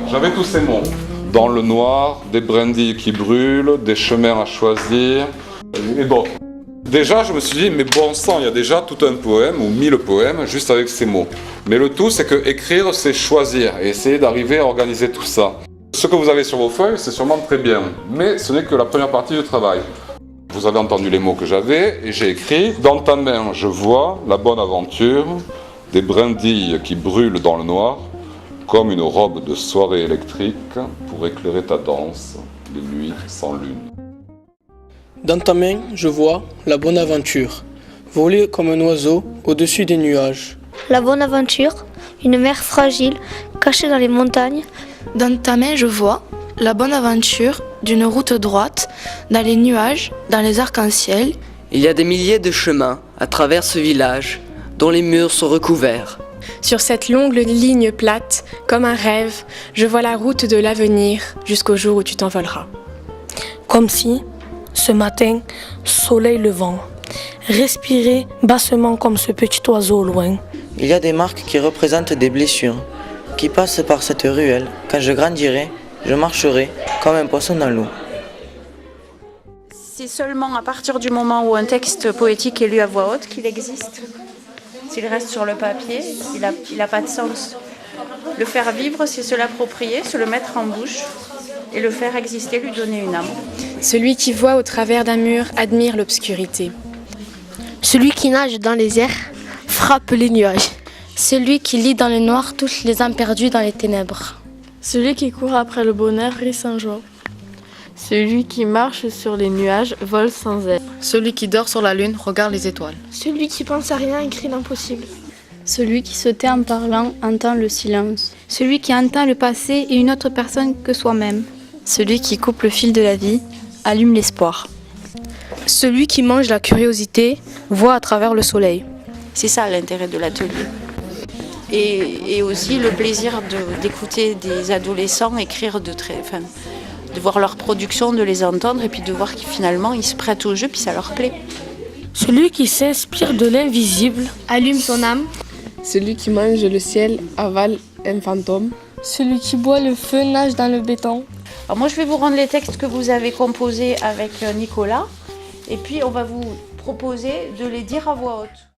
J'avais tous ces mots. Dans le noir, des brindilles qui brûlent, des chemins à choisir, et d'autres. Déjà, je me suis dit, mais bon sang, il y a déjà tout un poème, ou 1000 poèmes, juste avec ces mots. Mais le tout, c'est que écrire, c'est choisir, et essayer d'arriver à organiser tout ça. Ce que vous avez sur vos feuilles, c'est sûrement très bien, mais ce n'est que la première partie du travail. Vous avez entendu les mots que j'avais, et j'ai écrit « Dans ta main, je vois la bonne aventure, des brindilles qui brûlent dans le noir, comme une robe de soirée électrique pour éclairer ta danse, les nuits sans lune. » Dans ta main, je vois la bonne aventure, voler comme un oiseau au-dessus des nuages. La bonne aventure, une mer fragile, cachée dans les montagnes. Dans ta main, je vois la bonne aventure d'une route droite, dans les nuages, dans les arcs-en-ciel. Il y a des milliers de chemins à travers ce village, dont les murs sont recouverts. Sur cette longue ligne plate, comme un rêve, je vois la route de l'avenir jusqu'au jour où tu t'envoleras. Comme si, ce matin, soleil levant, respirer bassement comme ce petit oiseau au loin. Il y a des marques qui représentent des blessures, qui passent par cette ruelle. Quand je grandirai, je marcherai comme un poisson dans l'eau. C'est seulement à partir du moment où un texte poétique est lu à voix haute qu'il existe. S'il reste sur le papier, il n'a pas de sens. Le faire vivre, c'est se l'approprier, se le mettre en bouche et le faire exister, lui donner une âme. Celui qui voit au travers d'un mur admire l'obscurité. Celui qui nage dans les airs frappe les nuages. Celui qui lit dans le noir touche les âmes perdues dans les ténèbres. Celui qui court après le bonheur rit sans joie. Celui qui marche sur les nuages vole sans aile. Celui qui dort sur la lune regarde les étoiles. Celui qui pense à rien écrit l'impossible. Celui qui se tait en parlant entend le silence. Celui qui entend le passé et une autre personne que soi-même. Celui qui coupe le fil de la vie allume l'espoir. Celui qui mange la curiosité voit à travers le soleil. C'est ça l'intérêt de l'atelier. Et aussi le plaisir d'écouter des adolescents écrire de voir leur production, de les entendre et puis de voir qu'ils finalement ils se prêtent au jeu puis ça leur plaît. Celui qui s'inspire de l'invisible allume son âme. Celui qui mange le ciel avale un fantôme. Celui qui boit le feu nage dans le béton. Alors moi je vais vous rendre les textes que vous avez composés avec Nicolas et puis on va vous proposer de les dire à voix haute.